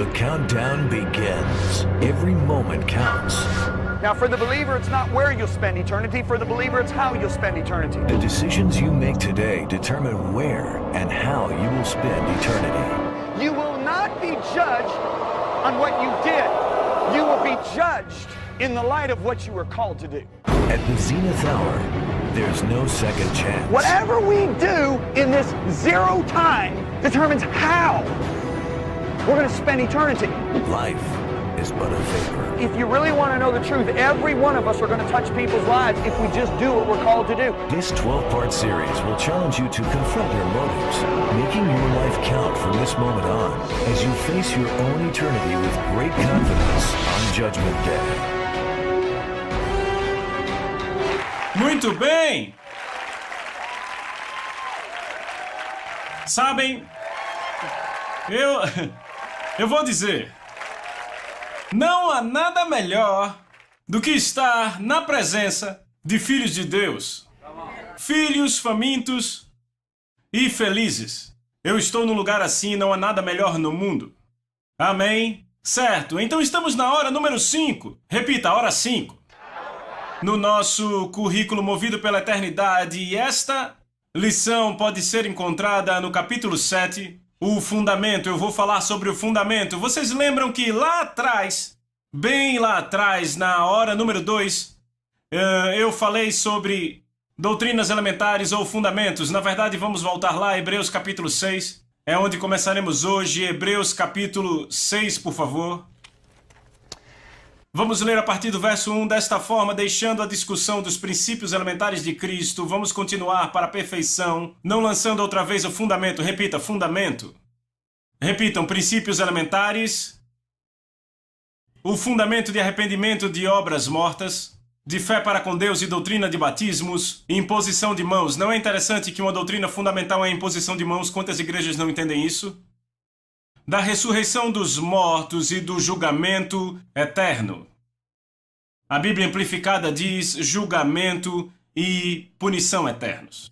The countdown begins. Every moment counts. Now, for the believer, it's not where you'll spend eternity. For the believer, it's how you'll spend eternity. The decisions you make today determine where and how you will spend eternity. You will not be judged on what you did. You will be judged in the light of what you were called to do. At the zenith hour, there's no second chance. Whatever we do in this zero time determines how we're going to spend eternity. Life is but a vapor. If you really want to know the truth, every one of us are going to touch people's lives if we just do what we're called to do. This 12-part series will challenge you to confront your motives, making your life count from this moment on as you face your own eternity with great confidence on Judgment Day. Muito bem! Sabem, eu vou dizer, não há nada melhor do que estar na presença de filhos de Deus. Filhos famintos e felizes. Eu estou num lugar assim, não há nada melhor no mundo. Amém? Certo, então estamos na hora número 5. Repita, hora 5. No nosso currículo movido pela eternidade, e esta lição pode ser encontrada no capítulo 7, o fundamento. Eu vou falar sobre o fundamento. Vocês lembram que lá atrás, bem lá atrás, na hora número 2, eu falei sobre doutrinas elementares ou fundamentos. Na verdade, vamos voltar lá, Hebreus capítulo 6, é onde começaremos hoje. Hebreus capítulo 6, por favor. Vamos ler a partir do verso 1 desta forma, deixando a discussão dos princípios elementares de Cristo. Vamos continuar para a perfeição, não lançando outra vez o fundamento. Repita, fundamento. Repitam, princípios elementares. O fundamento de arrependimento de obras mortas, de fé para com Deus e doutrina de batismos, imposição de mãos. Não é interessante que uma doutrina fundamental é a imposição de mãos? Quantas igrejas não entendem isso? Da ressurreição dos mortos e do julgamento eterno. A Bíblia amplificada diz julgamento e punição eternos.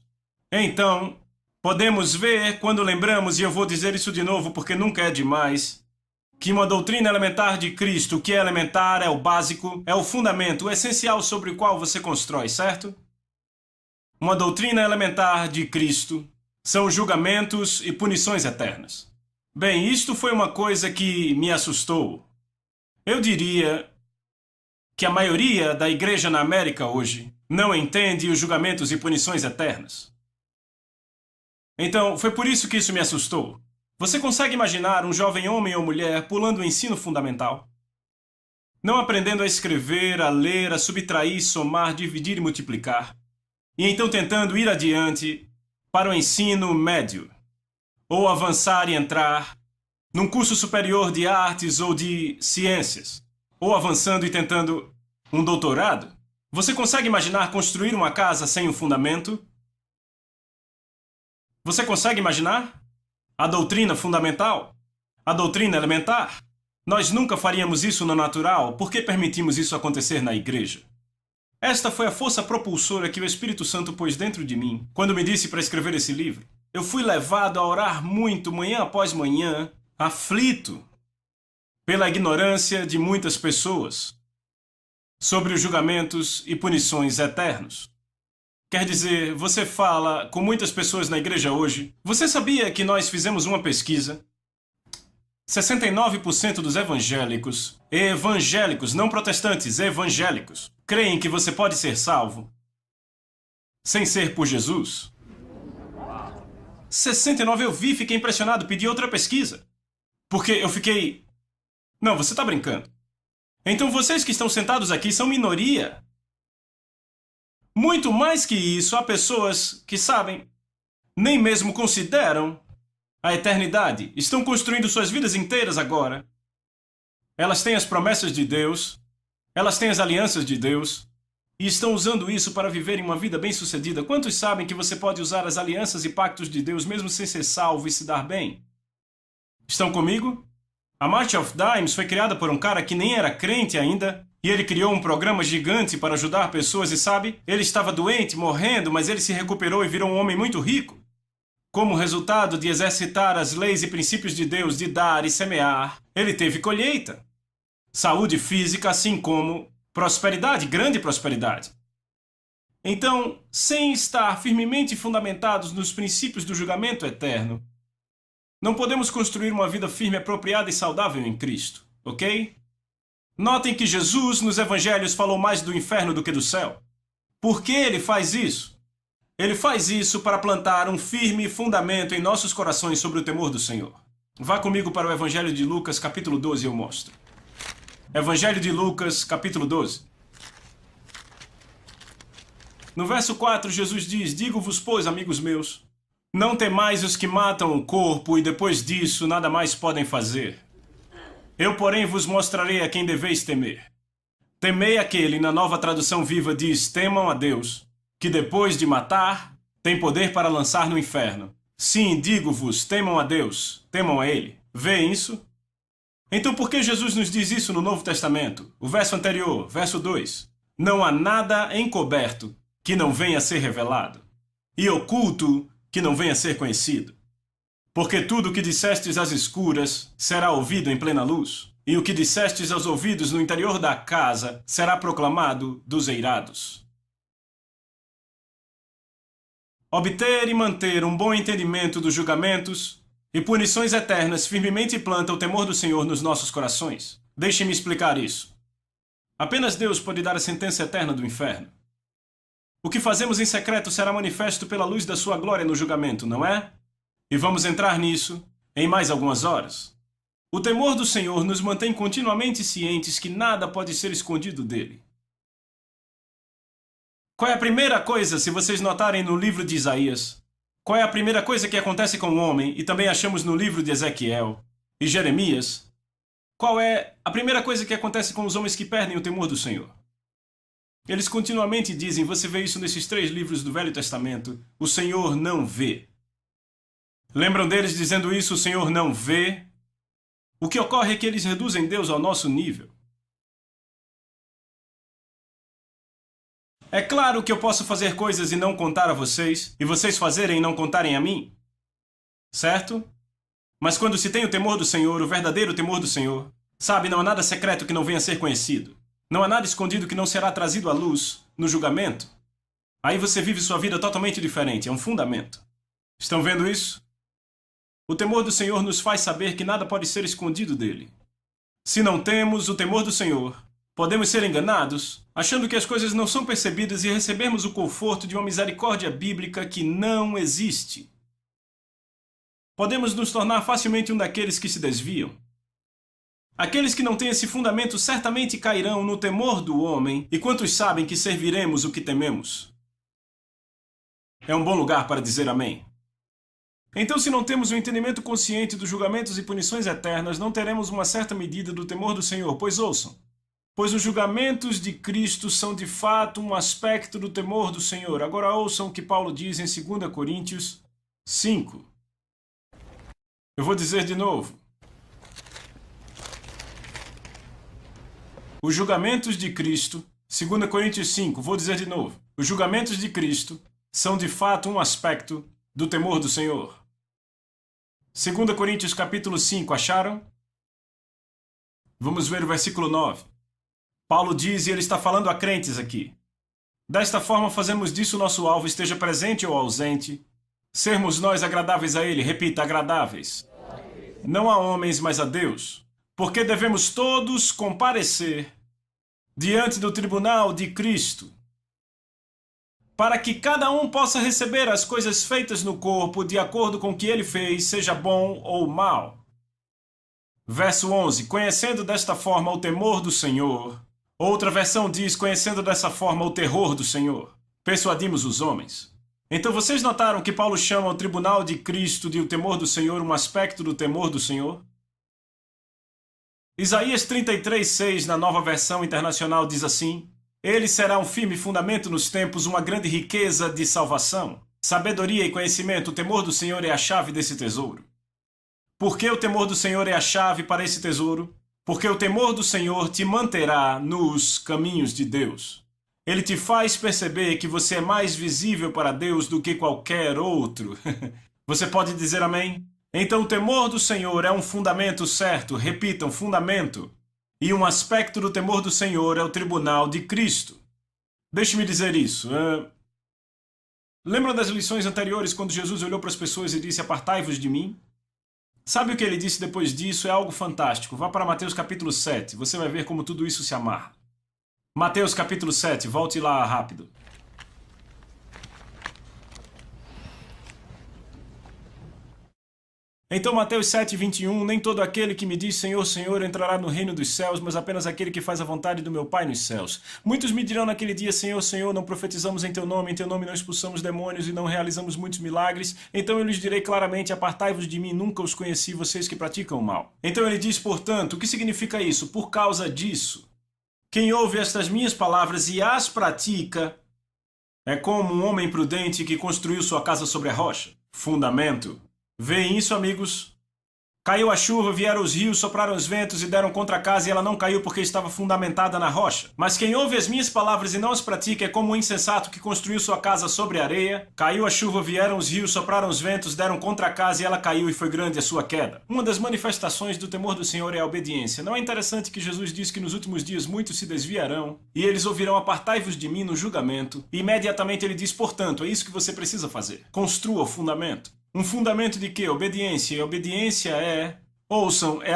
Então, podemos ver quando lembramos, e eu vou dizer isso de novo porque nunca é demais, que uma doutrina elementar de Cristo, que é elementar, é o básico, é o fundamento, o essencial sobre o qual você constrói, certo? Uma doutrina elementar de Cristo são julgamentos e punições eternas. Bem, isto foi uma coisa que me assustou. Eu diria que a maioria da igreja na América hoje não entende os julgamentos e punições eternas. Então, foi por isso que isso me assustou. Você consegue imaginar um jovem homem ou mulher pulando o ensino fundamental? Não aprendendo a escrever, a ler, a subtrair, somar, dividir e multiplicar. E então tentando ir adiante para o ensino médio. Ou avançar e entrar num curso superior de artes ou de ciências, ou avançando e tentando um doutorado. Você consegue imaginar construir uma casa sem um fundamento? Você consegue imaginar? A doutrina fundamental? A doutrina elementar? Nós nunca faríamos isso no natural. Por que permitimos isso acontecer na igreja? Esta foi a força propulsora que o Espírito Santo pôs dentro de mim quando me disse para escrever esse livro. Eu fui levado a orar muito, manhã após manhã, aflito pela ignorância de muitas pessoas sobre os julgamentos e punições eternos. Quer dizer, você fala com muitas pessoas na igreja hoje. Você sabia que nós fizemos uma pesquisa? 69% dos evangélicos, não protestantes, evangélicos, creem que você pode ser salvo sem ser por Jesus. 69 eu vi, fiquei impressionado, pedi outra pesquisa. Porque eu fiquei... Não, você está brincando. Então vocês que estão sentados aqui são minoria. Muito mais que isso, há pessoas que sabem, nem mesmo consideram a eternidade. Estão construindo suas vidas inteiras agora. Elas têm as promessas de Deus, elas têm as alianças de Deus, e estão usando isso para viverem uma vida bem-sucedida. Quantos sabem que você pode usar as alianças e pactos de Deus mesmo sem ser salvo e se dar bem? Estão comigo? A March of Dimes foi criada por um cara que nem era crente ainda, e ele criou um programa gigante para ajudar pessoas e sabe, ele estava doente, morrendo, mas ele se recuperou e virou um homem muito rico. Como resultado de exercitar as leis e princípios de Deus de dar e semear, ele teve colheita. Saúde física, assim como prosperidade, grande prosperidade. Então, sem estar firmemente fundamentados nos princípios do julgamento eterno, não podemos construir uma vida firme, apropriada e saudável em Cristo, ok? Notem que Jesus, nos evangelhos, falou mais do inferno do que do céu. Por que ele faz isso? Ele faz isso para plantar um firme fundamento em nossos corações sobre o temor do Senhor. Vá comigo para o Evangelho de Lucas, capítulo 12, e eu mostro. Evangelho de Lucas, capítulo 12. No verso 4, Jesus diz: Digo-vos, pois, amigos meus, não temais os que matam o corpo e depois disso nada mais podem fazer. Eu, porém, vos mostrarei a quem deveis temer. Temei aquele, na Nova Tradução Viva diz: temam a Deus, que depois de matar, tem poder para lançar no inferno. Sim, digo-vos, temam a Deus, temam a Ele. Vêem isso? Então por que Jesus nos diz isso no Novo Testamento? O verso anterior, verso 2. Não há nada encoberto que não venha a ser revelado, e oculto que não venha a ser conhecido. Porque tudo o que dissestes às escuras será ouvido em plena luz, e o que dissestes aos ouvidos no interior da casa será proclamado dos eirados. Obter e manter um bom entendimento dos julgamentos e punições eternas firmemente planta o temor do Senhor nos nossos corações. Deixe-me explicar isso. Apenas Deus pode dar a sentença eterna do inferno. O que fazemos em secreto será manifesto pela luz da sua glória no julgamento, não é? E vamos entrar nisso em mais algumas horas. O temor do Senhor nos mantém continuamente cientes que nada pode ser escondido dele. Qual é a primeira coisa, se vocês notarem no livro de Isaías? Qual é a primeira coisa que acontece com o homem, e também achamos no livro de Ezequiel e Jeremias? Qual é a primeira coisa que acontece com os homens que perdem o temor do Senhor? Eles continuamente dizem, você vê isso nesses 3 livros do Velho Testamento, o Senhor não vê. Lembram deles dizendo isso, o Senhor não vê? O que ocorre é que eles reduzem Deus ao nosso nível. É claro que eu posso fazer coisas e não contar a vocês, e vocês fazerem e não contarem a mim. Certo? Mas quando se tem o temor do Senhor, o verdadeiro temor do Senhor, sabe, não há nada secreto que não venha a ser conhecido. Não há nada escondido que não será trazido à luz no julgamento. Aí você vive sua vida totalmente diferente, é um fundamento. Estão vendo isso? O temor do Senhor nos faz saber que nada pode ser escondido dele. Se não temos o temor do Senhor, podemos ser enganados, achando que as coisas não são percebidas e recebermos o conforto de uma misericórdia bíblica que não existe. Podemos nos tornar facilmente um daqueles que se desviam. Aqueles que não têm esse fundamento certamente cairão no temor do homem, e quantos sabem que serviremos o que tememos? É um bom lugar para dizer amém. Então, se não temos um entendimento consciente dos julgamentos e punições eternas, não teremos uma certa medida do temor do Senhor, pois ouçam. Pois os julgamentos de Cristo são de fato um aspecto do temor do Senhor. Agora ouçam o que Paulo diz em 2 Coríntios 5. Eu vou dizer de novo. Os julgamentos de Cristo, 2 Coríntios 5, vou dizer de novo. Os julgamentos de Cristo são de fato um aspecto do temor do Senhor. 2 Coríntios capítulo 5, acharam? Vamos ver o versículo 9. Paulo diz, e ele está falando a crentes aqui. Desta forma fazemos disso nosso alvo, esteja presente ou ausente, sermos nós agradáveis a ele, repita, agradáveis. Não a homens, mas a Deus. Porque devemos todos comparecer diante do tribunal de Cristo, para que cada um possa receber as coisas feitas no corpo de acordo com o que ele fez, seja bom ou mal. Verso 11. Conhecendo desta forma o temor do Senhor. Outra versão diz, conhecendo dessa forma o terror do Senhor. Persuadimos os homens. Então vocês notaram que Paulo chama o tribunal de Cristo de o temor do Senhor um aspecto do temor do Senhor? Isaías 33:6, na Nova Versão Internacional, diz assim: Ele será um firme fundamento nos tempos, uma grande riqueza de salvação. Sabedoria e conhecimento, o temor do Senhor é a chave desse tesouro. Por que o temor do Senhor é a chave para esse tesouro? Porque o temor do Senhor te manterá nos caminhos de Deus. Ele te faz perceber que você é mais visível para Deus do que qualquer outro. Você pode dizer amém? Então o temor do Senhor é um fundamento certo, repitam, fundamento. E um aspecto do temor do Senhor é o tribunal de Cristo. Deixe-me dizer isso. Lembram das lições anteriores quando Jesus olhou para as pessoas e disse, apartai-vos de mim? Sabe o que ele disse depois disso? É algo fantástico. Vá para Mateus capítulo 7, você vai ver como tudo isso se amarra. Mateus capítulo 7, volte lá rápido. Então Mateus 7, 21, nem todo aquele que me diz Senhor, Senhor entrará no reino dos céus, mas apenas aquele que faz a vontade do meu Pai nos céus. Muitos me dirão naquele dia, Senhor, Senhor, não profetizamos em teu nome não expulsamos demônios e não realizamos muitos milagres. Então eu lhes direi claramente, apartai-vos de mim, nunca os conheci, vocês que praticam o mal. Então ele diz, portanto, o que significa isso? Por causa disso, quem ouve estas minhas palavras e as pratica, é como um homem prudente que construiu sua casa sobre a rocha. Fundamento. Veem isso, amigos? Caiu a chuva, vieram os rios, sopraram os ventos e deram contra a casa e ela não caiu porque estava fundamentada na rocha. Mas quem ouve as minhas palavras e não as pratica é como um insensato que construiu sua casa sobre a areia. Caiu a chuva, vieram os rios, sopraram os ventos, deram contra a casa e ela caiu e foi grande a sua queda. Uma das manifestações do temor do Senhor é a obediência. Não é interessante que Jesus diz que nos últimos dias muitos se desviarão e eles ouvirão apartai-vos de mim no julgamento. E imediatamente ele diz, portanto, é isso que você precisa fazer. Construa o fundamento. Um fundamento de quê? Obediência. E obediência é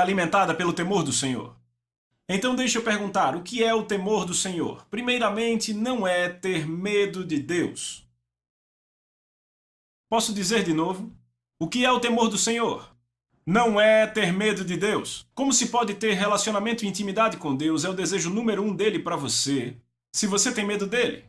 alimentada pelo temor do Senhor. Então deixa eu perguntar, o que é o temor do Senhor? Primeiramente, não é ter medo de Deus. Posso dizer de novo? O que é o temor do Senhor? Não é ter medo de Deus. Como se pode ter relacionamento e intimidade com Deus? É o desejo número 1 dele para você, se você tem medo dele.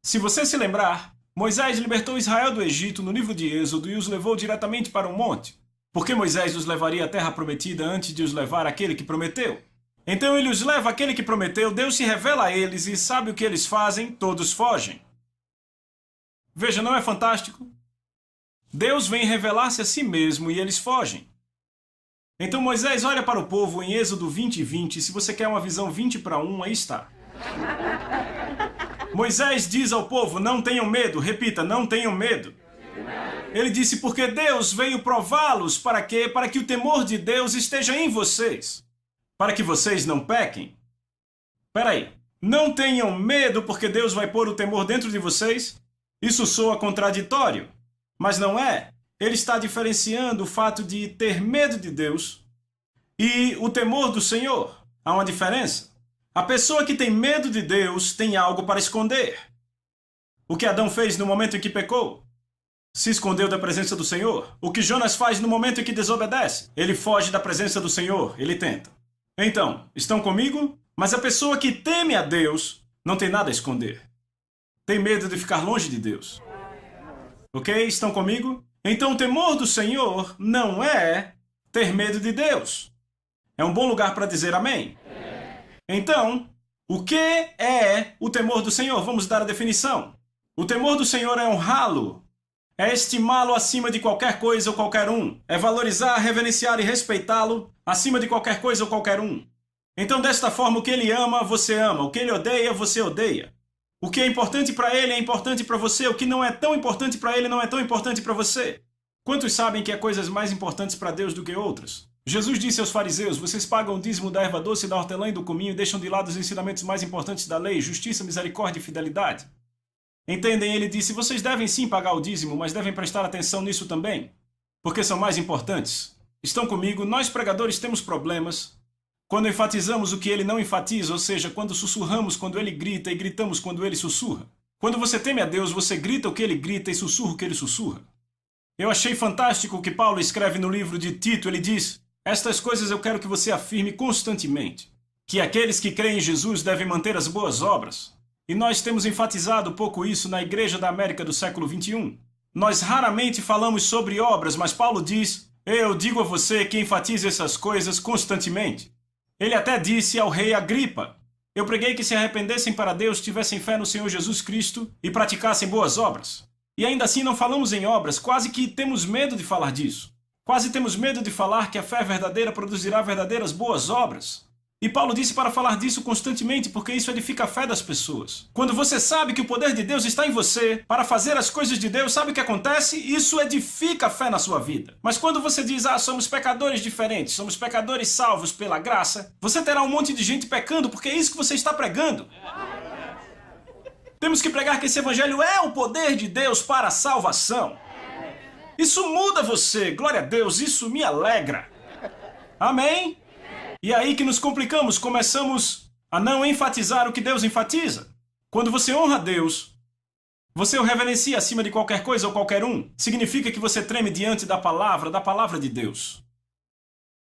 Se você se lembrar, Moisés libertou Israel do Egito no livro de Êxodo e os levou diretamente para um monte. Porque Moisés os levaria à terra prometida antes de os levar àquele que prometeu. Então ele os leva àquele que prometeu, Deus se revela a eles e sabe o que eles fazem? Todos fogem. Veja, não é fantástico? Deus vem revelar-se a si mesmo e eles fogem. Então Moisés olha para o povo em Êxodo 20:20. Se você quer uma visão 20:1, aí está. Moisés diz ao povo, não tenham medo, repita, não tenham medo. Ele disse, porque Deus veio prová-los, para quê? Para que o temor de Deus esteja em vocês, para que vocês não pequem. Peraí, não tenham medo porque Deus vai pôr o temor dentro de vocês? Isso soa contraditório, mas não é. Ele está diferenciando o fato de ter medo de Deus e o temor do Senhor. Há uma diferença. A pessoa que tem medo de Deus tem algo para esconder. O que Adão fez no momento em que pecou? Se escondeu da presença do Senhor. O que Jonas faz no momento em que desobedece? Ele foge da presença do Senhor, ele tenta. Então, estão comigo? Mas a pessoa que teme a Deus não tem nada a esconder. Tem medo de ficar longe de Deus. Ok? Estão comigo? Então o temor do Senhor não é ter medo de Deus. É um bom lugar para dizer amém. Então, o que é o temor do Senhor? Vamos dar a definição. O temor do Senhor é honrá-lo, é estimá-lo acima de qualquer coisa ou qualquer um, é valorizar, reverenciar e respeitá-lo acima de qualquer coisa ou qualquer um. Então, desta forma, o que ele ama, você ama, o que ele odeia, você odeia. O que é importante para ele é importante para você, o que não é tão importante para ele não é tão importante para você. Quantos sabem que há coisas mais importantes para Deus do que outras? Jesus disse aos fariseus, vocês pagam o dízimo da erva doce, da hortelã e do cominho e deixam de lado os ensinamentos mais importantes da lei, justiça, misericórdia e fidelidade. Entendem? Ele disse, vocês devem sim pagar o dízimo, mas devem prestar atenção nisso também, porque são mais importantes. Estão comigo? Nós pregadores temos problemas quando enfatizamos o que ele não enfatiza, ou seja, quando sussurramos quando ele grita e gritamos quando ele sussurra. Quando você teme a Deus, você grita o que ele grita e sussurra o que ele sussurra. Eu achei fantástico o que Paulo escreve no livro de Tito, ele diz, estas coisas eu quero que você afirme constantemente, que aqueles que creem em Jesus devem manter as boas obras. E nós temos enfatizado pouco isso na Igreja da América do século XXI. Nós raramente falamos sobre obras, mas Paulo diz, eu digo a você que enfatize essas coisas constantemente. Ele até disse ao rei Agripa, eu preguei que se arrependessem para Deus, tivessem fé no Senhor Jesus Cristo e praticassem boas obras. E ainda assim não falamos em obras, quase que temos medo de falar disso. Quase temos medo de falar que a fé verdadeira produzirá verdadeiras boas obras. E Paulo disse para falar disso constantemente, porque isso edifica a fé das pessoas. Quando você sabe que o poder de Deus está em você para fazer as coisas de Deus, sabe o que acontece? Isso edifica a fé na sua vida. Mas quando você diz, somos pecadores diferentes, somos pecadores salvos pela graça, você terá um monte de gente pecando, porque é isso que você está pregando. Temos que pregar que esse evangelho é o poder de Deus para a salvação. Isso muda você, glória a Deus, isso me alegra. Amém? E é aí que nos complicamos, começamos a não enfatizar o que Deus enfatiza. Quando você honra a Deus, você o reverencia acima de qualquer coisa ou qualquer um. Significa que você treme diante da palavra de Deus.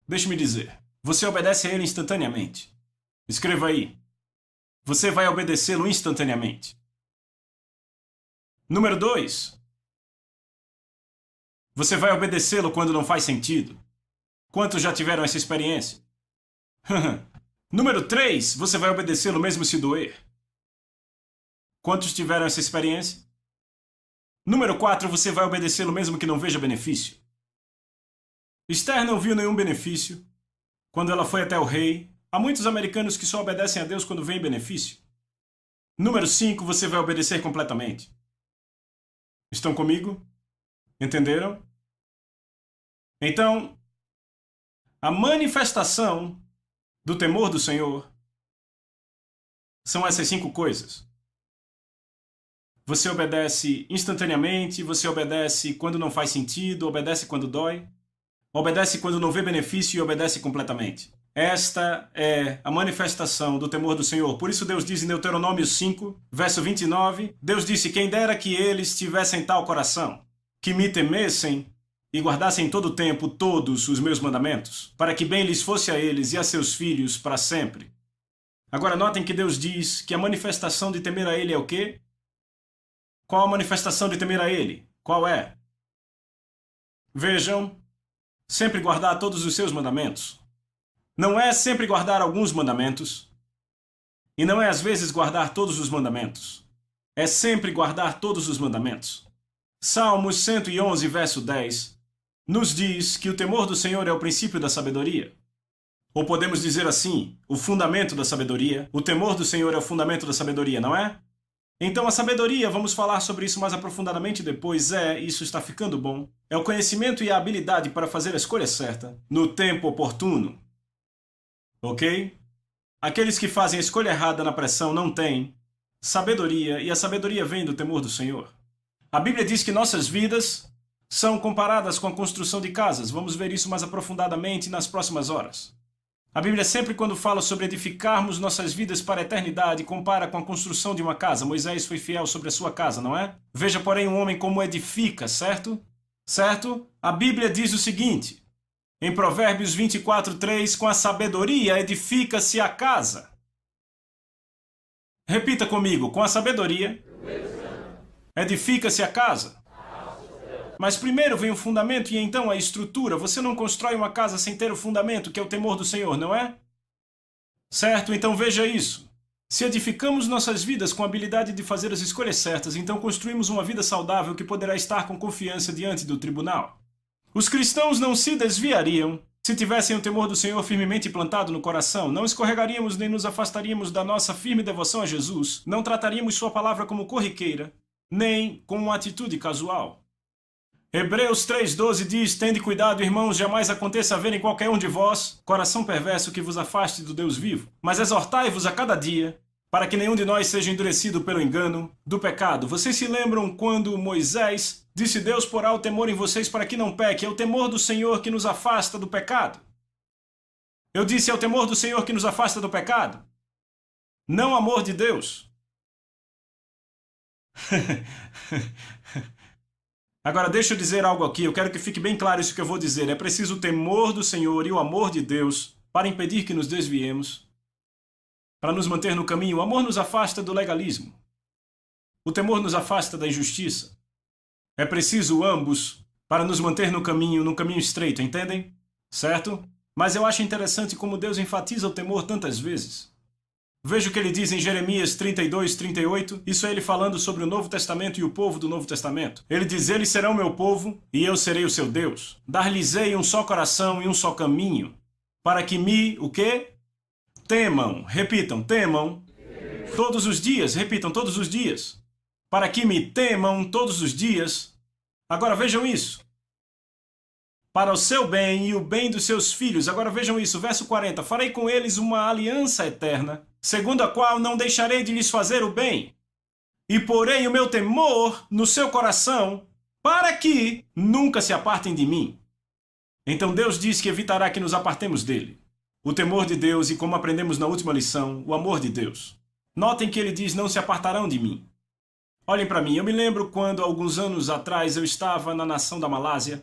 Deixe-me dizer, você obedece a Ele instantaneamente. Escreva aí. Você vai obedecê-lo instantaneamente. Número 2. Você vai obedecê-lo quando não faz sentido. Quantos já tiveram essa experiência? Número 3, você vai obedecê-lo mesmo se doer. Quantos tiveram essa experiência? Número 4, você vai obedecê-lo mesmo que não veja benefício. Esther não viu nenhum benefício quando ela foi até o rei. Há muitos americanos que só obedecem a Deus quando vem benefício. Número 5, você vai obedecer completamente. Estão comigo? Entenderam? Então, a manifestação do temor do Senhor são essas 5 coisas. Você obedece instantaneamente, você obedece quando não faz sentido, obedece quando dói, obedece quando não vê benefício e obedece completamente. Esta é a manifestação do temor do Senhor. Por isso Deus diz em Deuteronômio 5, verso 29, Deus disse, quem dera que eles tivessem tal coração, que me temessem e guardassem todo o tempo todos os meus mandamentos, para que bem lhes fosse a eles e a seus filhos para sempre. Agora notem que Deus diz que a manifestação de temer a Ele é o quê? Qual a manifestação de temer a Ele? Qual é? Vejam, sempre guardar todos os seus mandamentos. Não é sempre guardar alguns mandamentos, e não é às vezes guardar todos os mandamentos. É sempre guardar todos os mandamentos. Salmos 111, verso 10, nos diz que o temor do Senhor é o princípio da sabedoria. Ou podemos dizer assim, o fundamento da sabedoria. O temor do Senhor é o fundamento da sabedoria, não é? Então a sabedoria, vamos falar sobre isso mais aprofundadamente depois, isso está ficando bom. É o conhecimento e a habilidade para fazer a escolha certa, no tempo oportuno. Ok? Aqueles que fazem a escolha errada na pressão não têm sabedoria, e a sabedoria vem do temor do Senhor. A Bíblia diz que nossas vidas são comparadas com a construção de casas. Vamos ver isso mais aprofundadamente nas próximas horas. A Bíblia sempre, quando fala sobre edificarmos nossas vidas para a eternidade, compara com a construção de uma casa. Moisés foi fiel sobre a sua casa, não é? Veja, porém, um homem como edifica, certo? Certo? A Bíblia diz o seguinte, em Provérbios 24:3, com a sabedoria edifica-se a casa. Repita comigo, com a sabedoria edifica-se a casa. Mas primeiro vem o fundamento e então a estrutura. Você não constrói uma casa sem ter o fundamento, que é o temor do Senhor, não é? Certo? Então veja isso. Se edificamos nossas vidas com a habilidade de fazer as escolhas certas, então construímos uma vida saudável que poderá estar com confiança diante do tribunal. Os cristãos não se desviariam se tivessem o temor do Senhor firmemente plantado no coração. Não escorregaríamos nem nos afastaríamos da nossa firme devoção a Jesus. Não trataríamos sua palavra como corriqueira, nem com uma atitude casual. Hebreus 3:12 diz, tende cuidado, irmãos, jamais aconteça haver em qualquer um de vós coração perverso que vos afaste do Deus vivo, mas exortai-vos a cada dia, para que nenhum de nós seja endurecido pelo engano do pecado. Vocês se lembram quando Moisés disse, Deus porá o temor em vocês para que não peque? É o temor do Senhor que nos afasta do pecado. Eu disse, é o temor do Senhor que nos afasta do pecado, não o amor de Deus. Agora deixa eu dizer algo aqui, eu quero que fique bem claro isso que eu vou dizer. É preciso o temor do Senhor e o amor de Deus para impedir que nos desviemos, para nos manter no caminho. O amor nos afasta do legalismo. O temor nos afasta da injustiça. É preciso ambos para nos manter no caminho estreito, entendem? Certo? Mas eu acho interessante como Deus enfatiza o temor tantas vezes. Veja o que ele diz em Jeremias 32:38. Isso é ele falando sobre o Novo Testamento e o povo do Novo Testamento. Ele diz, eles serão meu povo e eu serei o seu Deus. Dar-lhes-ei um só coração e um só caminho, para que me, o quê? temam, repitam, temam, todos os dias, repitam, todos os dias, para que me temam todos os dias. Agora vejam isso. Para o seu bem e o bem dos seus filhos. Agora vejam isso, verso 40. Farei com eles uma aliança eterna, segundo a qual não deixarei de lhes fazer o bem. E porei o meu temor no seu coração, para que nunca se apartem de mim. Então Deus diz que evitará que nos apartemos dele. O temor de Deus e, como aprendemos na última lição, o amor de Deus. Notem que ele diz, não se apartarão de mim. Olhem para mim, eu me lembro quando, alguns anos atrás, eu estava na nação da Malásia.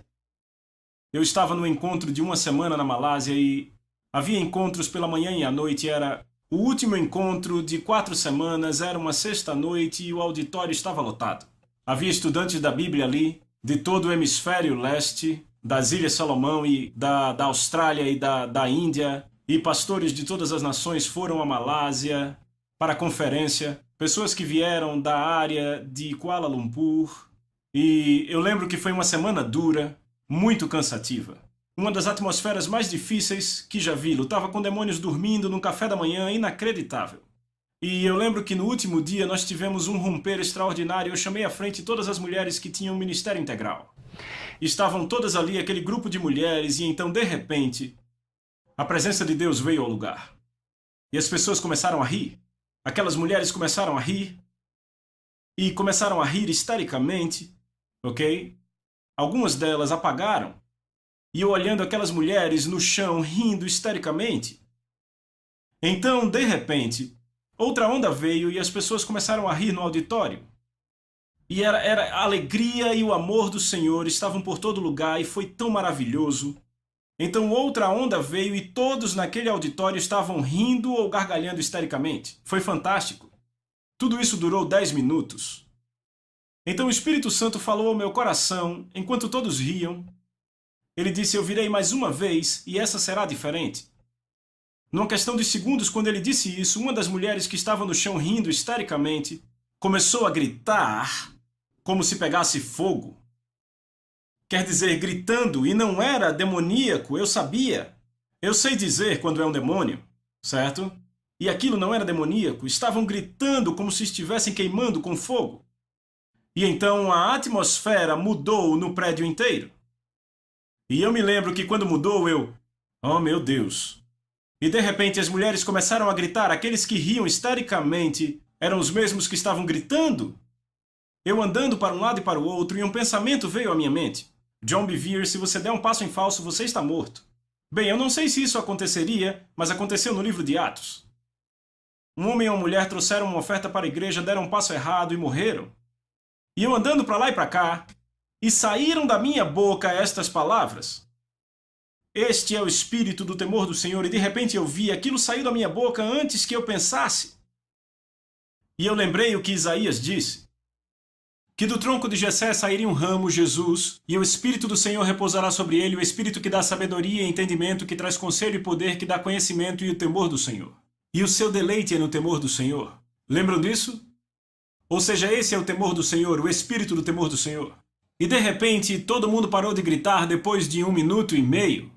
Eu estava no encontro de uma semana na Malásia e havia encontros pela manhã e à noite. Era o último encontro de 4 semanas, era uma sexta-noite e o auditório estava lotado. Havia estudantes da Bíblia ali, de todo o hemisfério leste, das Ilhas Salomão e da Austrália e da Índia, e pastores de todas as nações foram à Malásia para a conferência, pessoas que vieram da área de Kuala Lumpur, e eu lembro que foi uma semana dura, muito cansativa. Uma das atmosferas mais difíceis que já vi. Lutava com demônios dormindo num café da manhã inacreditável. E eu lembro que no último dia nós tivemos um romper extraordinário. Eu chamei à frente todas as mulheres que tinham um ministério integral. Estavam todas ali, aquele grupo de mulheres, e então, de repente, a presença de Deus veio ao lugar. E as pessoas começaram a rir. Aquelas mulheres começaram a rir. E começaram a rir histericamente, ok? Algumas delas apagaram. E eu olhando aquelas mulheres no chão, rindo histericamente. Então, de repente, outra onda veio e as pessoas começaram a rir no auditório. E era a alegria e o amor do Senhor estavam por todo lugar e foi tão maravilhoso. Então outra onda veio e todos naquele auditório estavam rindo ou gargalhando histericamente. Foi fantástico. Tudo isso durou 10 minutos. Então o Espírito Santo falou ao meu coração, enquanto todos riam. Ele disse, eu virei mais uma vez e essa será diferente. Numa questão de segundos, quando ele disse isso, uma das mulheres que estava no chão rindo histericamente começou a gritar como se pegasse fogo. Quer dizer, gritando, e não era demoníaco, eu sabia. Eu sei dizer quando é um demônio, certo? E aquilo não era demoníaco, estavam gritando como se estivessem queimando com fogo. E então a atmosfera mudou no prédio inteiro. E eu me lembro que quando mudou oh meu Deus. E de repente as mulheres começaram a gritar, aqueles que riam histericamente eram os mesmos que estavam gritando. Eu andando para um lado e para o outro e um pensamento veio à minha mente. John Bevere, se você der um passo em falso, você está morto. Bem, eu não sei se isso aconteceria, mas aconteceu no livro de Atos. Um homem e uma mulher trouxeram uma oferta para a igreja, deram um passo errado e morreram. E eu andando para lá e para cá, e saíram da minha boca estas palavras. Este é o espírito do temor do Senhor, e de repente eu vi aquilo sair da minha boca antes que eu pensasse. E eu lembrei o que Isaías disse, que do tronco de Jessé sairia um ramo, Jesus, e o Espírito do Senhor repousará sobre ele, o Espírito que dá sabedoria e entendimento, que traz conselho e poder, que dá conhecimento e o temor do Senhor. E o seu deleite é no temor do Senhor. Lembram disso? Ou seja, esse é o temor do Senhor, o Espírito do temor do Senhor. E de repente, todo mundo parou de gritar depois de 1 minuto e meio.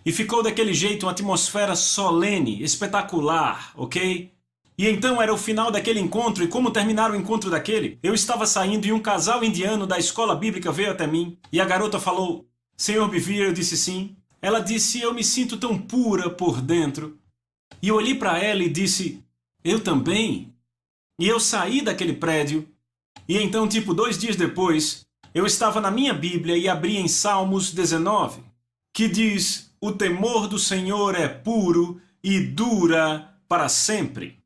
E ficou daquele jeito, uma atmosfera solene, espetacular, ok? E então era o final daquele encontro, e como terminar o encontro daquele? Eu estava saindo e um casal indiano da escola bíblica veio até mim, e a garota falou, Senhor Bevere, eu disse sim. Ela disse, eu me sinto tão pura por dentro. E eu olhei para ela e disse, eu também. E eu saí daquele prédio, e então, 2 dias depois, eu estava na minha Bíblia e abri em Salmos 19, que diz, o temor do Senhor é puro e dura para sempre.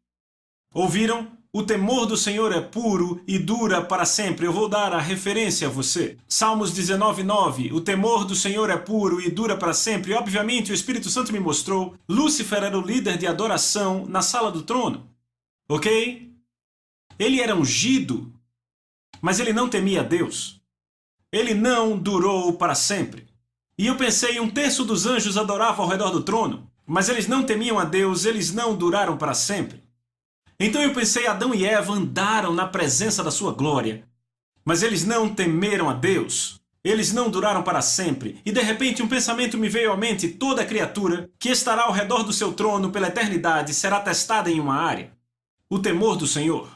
Ouviram? O temor do Senhor é puro e dura para sempre. Eu vou dar a referência a você. Salmos 19:9. O temor do Senhor é puro e dura para sempre. E, obviamente, o Espírito Santo me mostrou. Lúcifer era o líder de adoração na sala do trono. Ok? Ele era ungido, mas ele não temia Deus. Ele não durou para sempre. E eu pensei, 1/3 dos anjos adoravam ao redor do trono, mas eles não temiam a Deus, eles não duraram para sempre. Então eu pensei, Adão e Eva andaram na presença da sua glória, mas eles não temeram a Deus. Eles não duraram para sempre, e de repente um pensamento me veio à mente: toda criatura que estará ao redor do seu trono pela eternidade será testada em uma área. O temor do Senhor.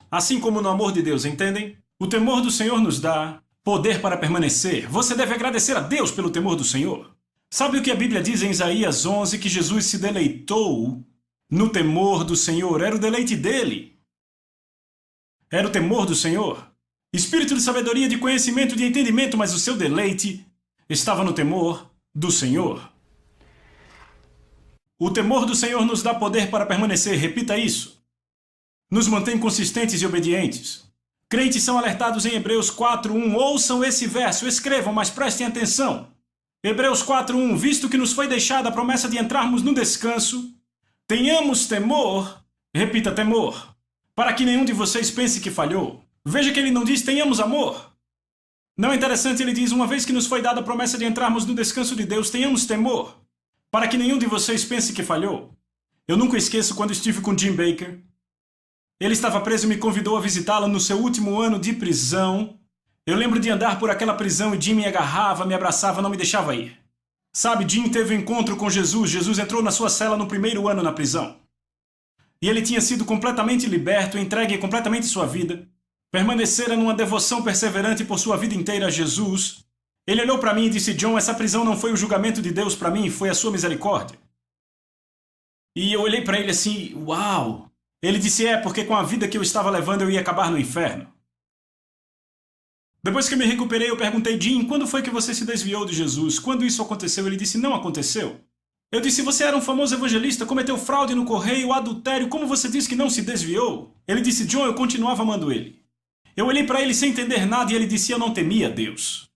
Assim como no amor de Deus, entendem? O temor do Senhor nos dá poder para permanecer. Você deve agradecer a Deus pelo temor do Senhor. Sabe o que a Bíblia diz em Isaías 11? Que Jesus se deleitou no temor do Senhor. Era o deleite dele. Era o temor do Senhor. Espírito de sabedoria, de conhecimento, de entendimento, mas o seu deleite estava no temor do Senhor. O temor do Senhor nos dá poder para permanecer. Repita isso. Nos mantém consistentes e obedientes. Crentes são alertados em Hebreus 4:1. Ouçam esse verso, escrevam, mas prestem atenção. Hebreus 4:1. Visto que nos foi deixada a promessa de entrarmos no descanso, tenhamos temor, repita, temor, para que nenhum de vocês pense que falhou. Veja que ele não diz tenhamos amor. Não é interessante? Ele diz, uma vez que nos foi dada a promessa de entrarmos no descanso de Deus, tenhamos temor, para que nenhum de vocês pense que falhou. Eu nunca esqueço quando estive com Jim Baker. Ele estava preso e me convidou a visitá-lo no seu último ano de prisão. Eu lembro de andar por aquela prisão e Jim me agarrava, me abraçava, não me deixava ir. Sabe, Jim teve um encontro com Jesus. Jesus entrou na sua cela no primeiro ano na prisão. E ele tinha sido completamente liberto, entregue completamente sua vida. Permanecera numa devoção perseverante por sua vida inteira a Jesus. Ele olhou para mim e disse, John, essa prisão não foi o julgamento de Deus para mim, foi a sua misericórdia. E eu olhei para ele assim, uau! Ele disse, porque com a vida que eu estava levando eu ia acabar no inferno. Depois que eu me recuperei, eu perguntei, Jim, quando foi que você se desviou de Jesus? Quando isso aconteceu? Ele disse, não aconteceu. Eu disse, você era um famoso evangelista, cometeu fraude no correio, adultério, como você disse que não se desviou? Ele disse, John, eu continuava amando ele. Eu olhei para ele sem entender nada e ele disse, eu não temia Deus.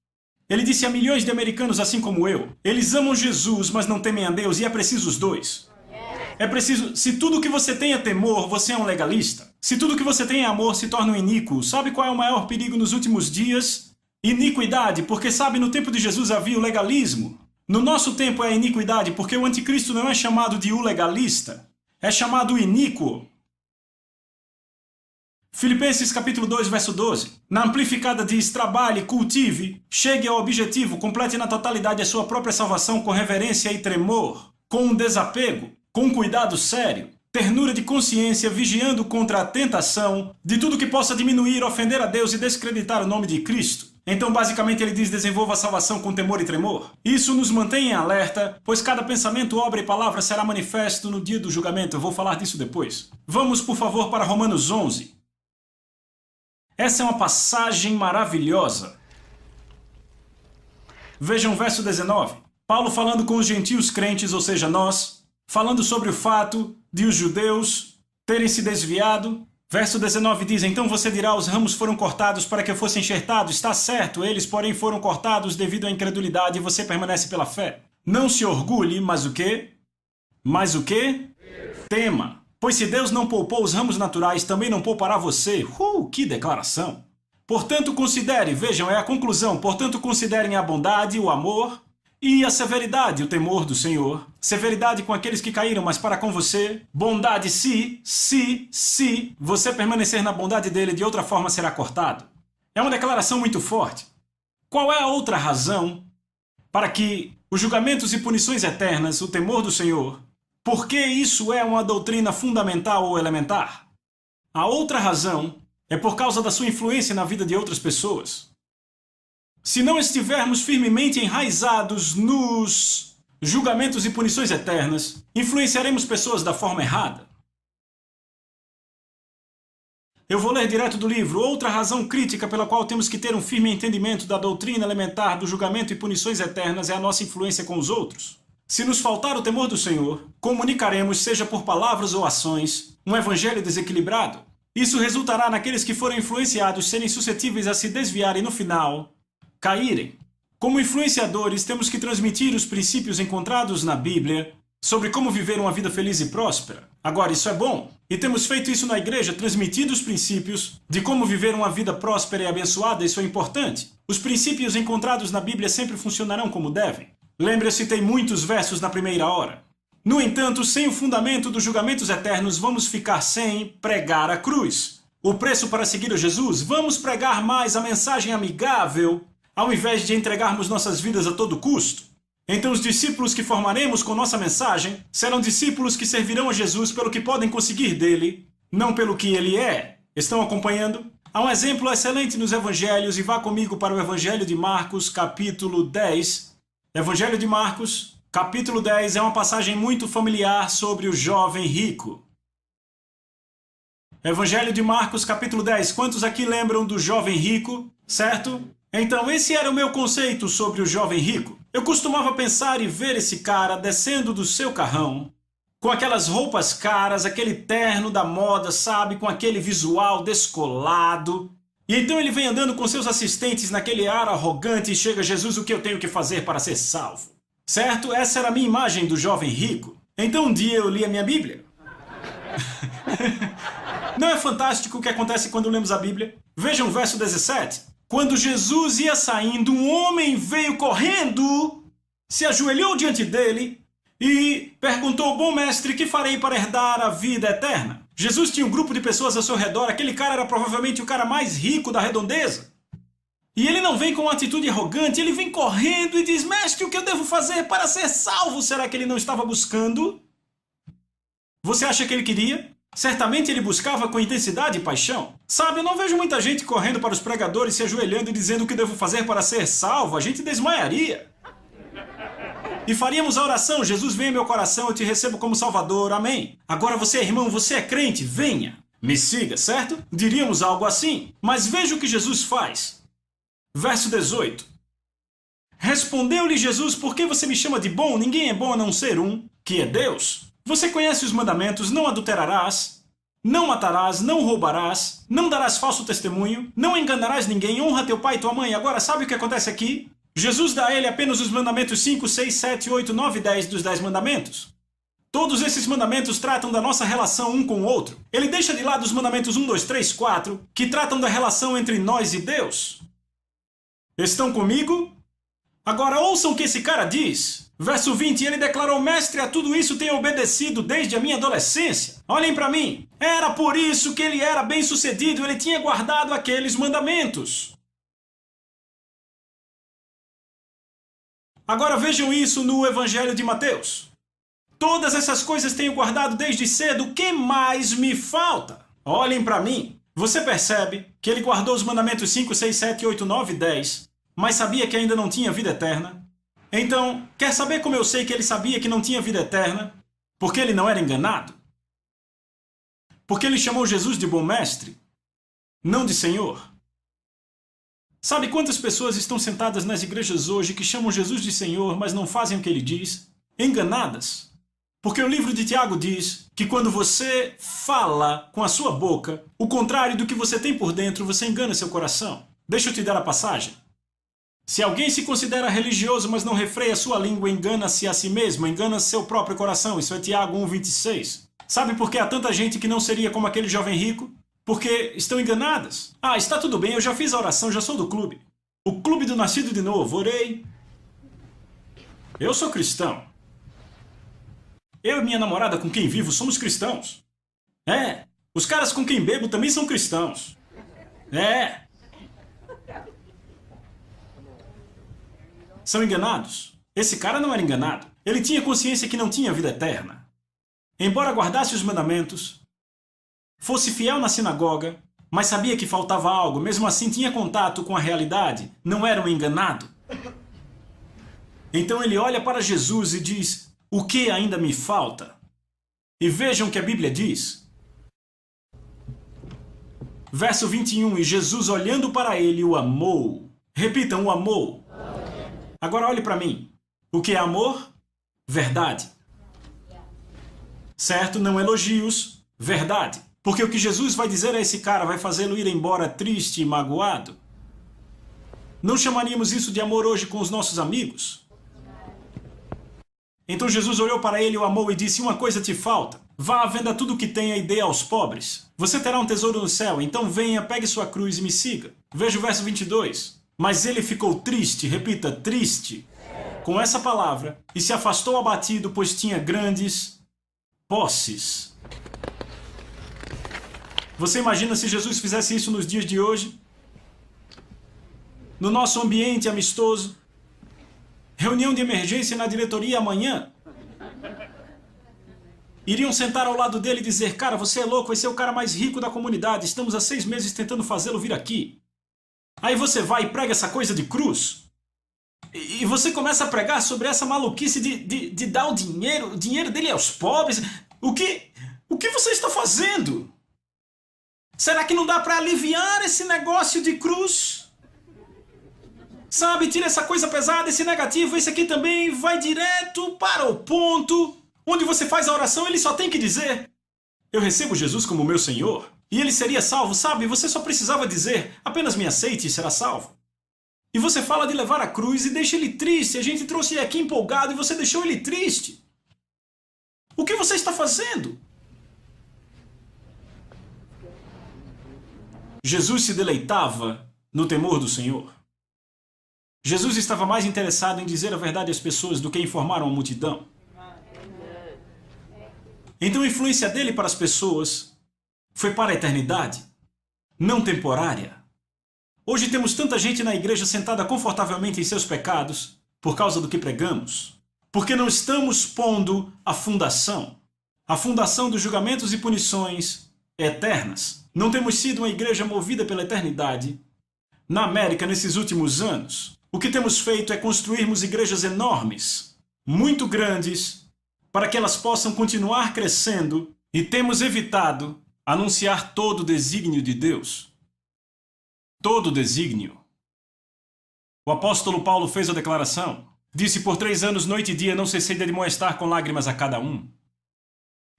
Ele disse a milhões de americanos assim como eu, eles amam Jesus, mas não temem a Deus, e é preciso os dois. É preciso, se tudo que você tem é temor, você é um legalista. Se tudo que você tem é amor, se torna um iníquo. Sabe qual é o maior perigo nos últimos dias? Iniquidade, porque sabe, no tempo de Jesus havia o legalismo. No nosso tempo é a iniquidade, porque o anticristo não é chamado de o legalista, é chamado o iníquo. Filipenses capítulo 2, verso 12. Na amplificada diz, trabalhe, cultive, chegue ao objetivo, complete na totalidade a sua própria salvação com reverência e tremor, com um desapego, com cuidado sério, ternura de consciência, vigiando contra a tentação de tudo que possa diminuir, ofender a Deus e descreditar o nome de Cristo. Então, basicamente, ele diz, desenvolva a salvação com temor e tremor. Isso nos mantém em alerta, pois cada pensamento, obra e palavra será manifesto no dia do julgamento. Eu vou falar disso depois. Vamos, por favor, para Romanos 11. Essa é uma passagem maravilhosa. Vejam o verso 19. Paulo falando com os gentios crentes, ou seja, nós, falando sobre o fato de os judeus terem se desviado. Verso 19 diz, então você dirá, os ramos foram cortados para que eu fosse enxertado. Está certo, eles porém foram cortados devido à incredulidade e você permanece pela fé. Não se orgulhe, mas o quê? Mas o quê? Tema. Pois se Deus não poupou os ramos naturais, também não poupará você. Que declaração! Portanto, considere, vejam, é a conclusão, portanto, considerem a bondade, o amor e a severidade, o temor do Senhor. Severidade com aqueles que caíram, mas para com você. Bondade se você permanecer na bondade dele, de outra forma será cortado. É uma declaração muito forte. Qual é a outra razão para que os julgamentos e punições eternas, o temor do Senhor, por que isso é uma doutrina fundamental ou elementar? A outra razão é por causa da sua influência na vida de outras pessoas. Se não estivermos firmemente enraizados nos julgamentos e punições eternas, influenciaremos pessoas da forma errada. Eu vou ler direto do livro. Outra razão crítica pela qual temos que ter um firme entendimento da doutrina elementar do julgamento e punições eternas é a nossa influência com os outros. Se nos faltar o temor do Senhor, comunicaremos, seja por palavras ou ações, um evangelho desequilibrado. Isso resultará naqueles que forem influenciados serem suscetíveis a se desviarem no final, caírem. Como influenciadores, temos que transmitir os princípios encontrados na Bíblia sobre como viver uma vida feliz e próspera. Agora, isso é bom. E temos feito isso na igreja, transmitindo os princípios de como viver uma vida próspera e abençoada. Isso é importante. Os princípios encontrados na Bíblia sempre funcionarão como devem. Lembra, eu citei muitos versos na primeira hora. No entanto, sem o fundamento dos julgamentos eternos, vamos ficar sem pregar a cruz. O preço para seguir a Jesus? Vamos pregar mais a mensagem amigável, ao invés de entregarmos nossas vidas a todo custo. Então os discípulos que formaremos com nossa mensagem serão discípulos que servirão a Jesus pelo que podem conseguir dele, não pelo que ele é. Estão acompanhando? Há um exemplo excelente nos evangelhos e vá comigo para o Evangelho de Marcos, capítulo 10. Evangelho de Marcos, capítulo 10 é uma passagem muito familiar sobre o jovem rico. Evangelho de Marcos, capítulo 10. Quantos aqui lembram do jovem rico, certo? Então, esse era o meu conceito sobre o jovem rico. Eu costumava pensar e ver esse cara descendo do seu carrão, com aquelas roupas caras, aquele terno da moda, sabe? Com aquele visual descolado. E então ele vem andando com seus assistentes naquele ar arrogante e chega: Jesus, o que eu tenho que fazer para ser salvo? Certo? Essa era a minha imagem do jovem rico. Então um dia eu li a minha Bíblia. Não é fantástico o que acontece quando lemos a Bíblia? Vejam o verso 17. Quando Jesus ia saindo, um homem veio correndo, se ajoelhou diante dele e perguntou: bom mestre, que farei para herdar a vida eterna? Jesus tinha um grupo de pessoas ao seu redor. Aquele cara era provavelmente o cara mais rico da redondeza. E ele não vem com uma atitude arrogante, ele vem correndo e diz: mestre, o que eu devo fazer para ser salvo? Será que ele não estava buscando? Você acha que ele queria? Certamente ele buscava com intensidade e paixão. Sabe, eu não vejo muita gente correndo para os pregadores, se ajoelhando e dizendo o que devo fazer para ser salvo. A gente desmaiaria. E faríamos a oração: Jesus, vem em meu coração, eu te recebo como Salvador, amém. Agora você é irmão, você é crente, venha, me siga, certo? Diríamos algo assim. Mas veja o que Jesus faz. Verso 18. Respondeu-lhe Jesus: por que você me chama de bom? Ninguém é bom a não ser um, que é Deus. Você conhece os mandamentos: não adulterarás, não matarás, não roubarás, não darás falso testemunho, não enganarás ninguém, honra teu pai e tua mãe. Agora, sabe o que acontece aqui? Jesus dá a ele apenas os mandamentos 5, 6, 7, 8, 9 e 10 dos 10 mandamentos. Todos esses mandamentos tratam da nossa relação um com o outro. Ele deixa de lado os mandamentos 1, 2, 3, 4, que tratam da relação entre nós e Deus. Estão comigo? Agora ouçam o que esse cara diz. Verso 20, ele declarou: mestre, a tudo isso tenho obedecido desde a minha adolescência. Olhem para mim. Era por isso que ele era bem-sucedido, ele tinha guardado aqueles mandamentos. Agora vejam isso no Evangelho de Mateus. Todas essas coisas tenho guardado desde cedo, o que mais me falta? Olhem para mim. Você percebe que ele guardou os mandamentos 5, 6, 7, 8, 9 e 10, mas sabia que ainda não tinha vida eterna? Então, quer saber como eu sei que ele sabia que não tinha vida eterna? Porque ele não era enganado? Porque ele chamou Jesus de bom mestre, não de Senhor. Sabe quantas pessoas estão sentadas nas igrejas hoje que chamam Jesus de Senhor, mas não fazem o que ele diz? Enganadas. Porque o livro de Tiago diz que quando você fala com a sua boca o contrário do que você tem por dentro, você engana seu coração. Deixa eu te dar a passagem. Se alguém se considera religioso, mas não refreia sua língua, engana-se a si mesmo, engana seu próprio coração. Isso é Tiago 1,26. Sabe por que há tanta gente que não seria como aquele jovem rico? Porque estão enganadas. Ah, está tudo bem, eu já fiz a oração, já sou do clube. O clube do nascido de novo, orei. Eu sou cristão. Eu e minha namorada com quem vivo somos cristãos. É, os caras com quem bebo também são cristãos. É. São enganados. Esse cara não era enganado. Ele tinha consciência que não tinha vida eterna. Embora guardasse os mandamentos, fosse fiel na sinagoga, mas sabia que faltava algo, mesmo assim tinha contato com a realidade, não era um enganado. Então ele olha para Jesus e diz: o que ainda me falta? E vejam o que a Bíblia diz. Verso 21, e Jesus olhando para ele o amou. Repitam, o amou. Agora olhe para mim. O que é amor? Verdade. Certo? Não elogios. Verdade. Porque o que Jesus vai dizer a esse cara vai fazê-lo ir embora triste e magoado. Não chamaríamos isso de amor hoje com os nossos amigos? Então Jesus olhou para ele, o amou e disse: uma coisa te falta. Vá, venda tudo o que tenha e dê aos pobres. Você terá um tesouro no céu. Então venha, pegue sua cruz e me siga. Veja o verso 22. Mas ele ficou triste, repita, triste, com essa palavra, e se afastou abatido, pois tinha grandes posses. Você imagina se Jesus fizesse isso nos dias de hoje? no nosso ambiente amistoso. Reunião de emergência na diretoria amanhã. Iriam sentar ao lado dele e dizer: cara, você é louco, vai ser o cara mais rico da comunidade, estamos há 6 meses tentando fazê-lo vir aqui. Aí você vai e prega essa coisa de cruz. E você começa a pregar sobre essa maluquice de dar o dinheiro dele aos pobres. O que você está fazendo? Será que não dá para aliviar esse negócio de cruz? Sabe, tira essa coisa pesada, esse negativo, esse aqui também vai direto para o ponto. Onde você faz a oração, ele só tem que dizer: eu recebo Jesus como meu Senhor. E ele seria salvo, sabe? Você só precisava dizer: apenas me aceite e será salvo. E você fala de levar a cruz e deixa ele triste. A gente trouxe ele aqui empolgado e você deixou ele triste. O que você está fazendo? Jesus se deleitava no temor do Senhor. Jesus estava mais interessado em dizer a verdade às pessoas do que informar uma multidão. Então a influência dele para as pessoas foi para a eternidade, não temporária. Hoje temos tanta gente na igreja sentada confortavelmente em seus pecados por causa do que pregamos, porque não estamos pondo a fundação dos julgamentos e punições eternas. Não temos sido uma igreja movida pela eternidade. Na América, nesses últimos anos, o que temos feito é construirmos igrejas enormes, muito grandes, para que elas possam continuar crescendo, e temos evitado anunciar todo o desígnio de Deus. Todo o desígnio. O apóstolo Paulo fez a declaração. Disse: por 3 anos, noite e dia, não cessei de admoestar com lágrimas a cada um.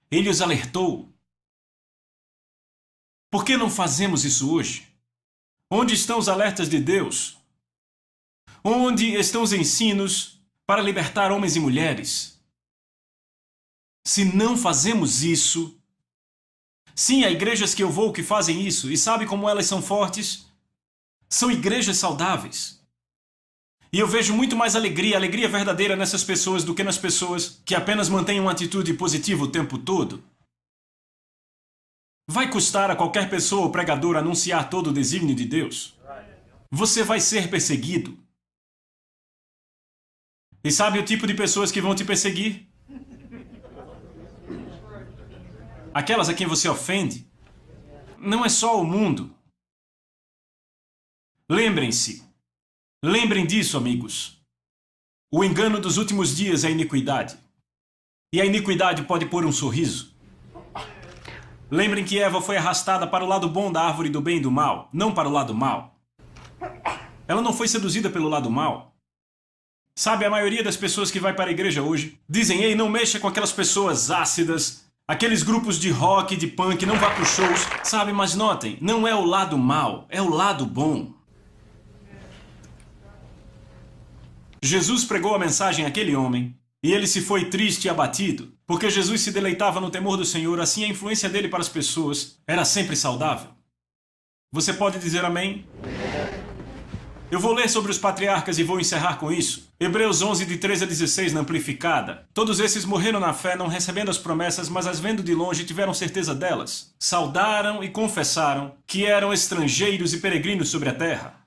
Ele os alertou. Por que não fazemos isso hoje? Onde estão os alertas de Deus? Onde estão os ensinos para libertar homens e mulheres? Se não fazemos isso... Sim, há igrejas que eu vou que fazem isso, e sabe como elas são fortes? São igrejas saudáveis. E eu vejo muito mais alegria verdadeira nessas pessoas do que nas pessoas que apenas mantêm uma atitude positiva o tempo todo. Vai custar a qualquer pessoa ou pregador anunciar todo o desígnio de Deus? Você vai ser perseguido. E sabe o tipo de pessoas que vão te perseguir? Aquelas a quem você ofende. Não é só o mundo. Lembrem disso, amigos. O engano dos últimos dias é a iniquidade. E a iniquidade pode pôr um sorriso. Lembrem que Eva foi arrastada para o lado bom da árvore do bem e do mal, não para o lado mal. Ela não foi seduzida pelo lado mal. Sabe, a maioria das pessoas que vai para a igreja hoje dizem: ei, não mexa com aquelas pessoas ácidas, aqueles grupos de rock, de punk, não vá para os shows. Sabe, mas notem, não é o lado mal, é o lado bom. Jesus pregou a mensagem àquele homem, e ele se foi triste e abatido, porque Jesus se deleitava no temor do Senhor, assim a influência dele para as pessoas era sempre saudável. Você pode dizer amém? Eu vou ler sobre os patriarcas e vou encerrar com isso. Hebreus 11, de 13 a 16, na Amplificada. Todos esses morreram na fé, não recebendo as promessas, mas as vendo de longe tiveram certeza delas. Saudaram e confessaram que eram estrangeiros e peregrinos sobre a terra.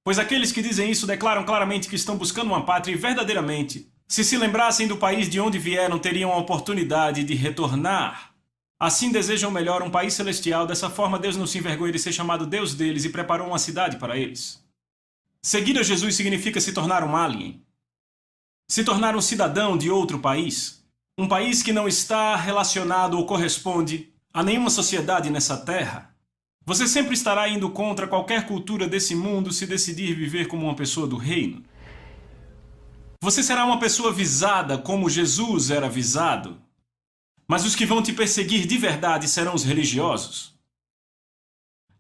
Pois aqueles que dizem isso declaram claramente que estão buscando uma pátria e verdadeiramente, se lembrassem do país de onde vieram, teriam a oportunidade de retornar. Assim desejam melhor um país celestial, dessa forma Deus não se envergonha de ser chamado Deus deles e preparou uma cidade para eles. Seguir a Jesus significa se tornar um alien. Se tornar um cidadão de outro país. Um país que não está relacionado ou corresponde a nenhuma sociedade nessa terra. Você sempre estará indo contra qualquer cultura desse mundo se decidir viver como uma pessoa do reino. Você será uma pessoa visada como Jesus era visado. Mas os que vão te perseguir de verdade serão os religiosos.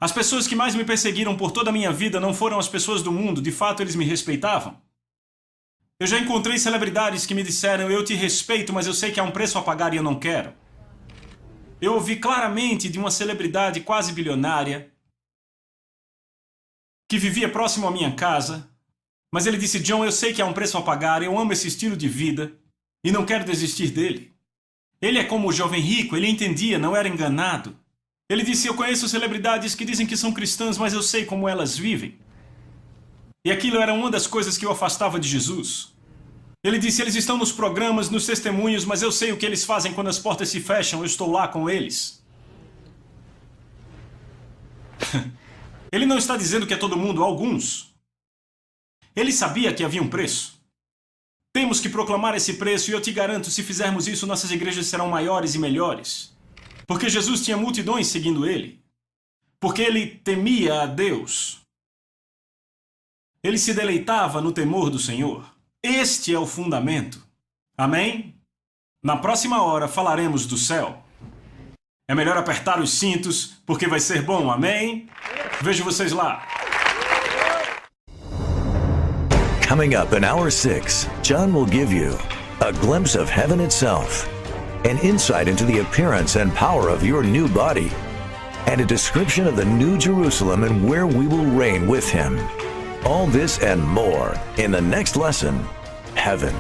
As pessoas que mais me perseguiram por toda a minha vida não foram as pessoas do mundo, de fato eles me respeitavam. Eu já encontrei celebridades que me disseram: eu te respeito, mas eu sei que há um preço a pagar e eu não quero. Eu ouvi claramente de uma celebridade quase bilionária que vivia próximo à minha casa, mas ele disse: John, eu sei que há um preço a pagar, eu amo esse estilo de vida e não quero desistir dele. Ele é como o jovem rico, ele entendia, não era enganado. Ele disse: eu conheço celebridades que dizem que são cristãs, mas eu sei como elas vivem. E aquilo era uma das coisas que o afastava de Jesus. Ele disse, eles estão nos programas, nos testemunhos, mas eu sei o que eles fazem quando as portas se fecham, eu estou lá com eles. Ele não está dizendo que é todo mundo, alguns. Ele sabia que havia um preço. Temos que proclamar esse preço e eu te garanto, se fizermos isso, nossas igrejas serão maiores e melhores. Porque Jesus tinha multidões seguindo ele. Porque ele temia a Deus. Ele se deleitava no temor do Senhor. Este é o fundamento. Amém? Na próxima hora falaremos do céu. É melhor apertar os cintos, porque vai ser bom, amém? Vejo vocês lá. Coming up in Hour 6, John will give you a glimpse of heaven itself, an insight into the appearance and power of your new body, and a description of the New Jerusalem and where we will reign with him. All this and more in the next lesson, Heaven.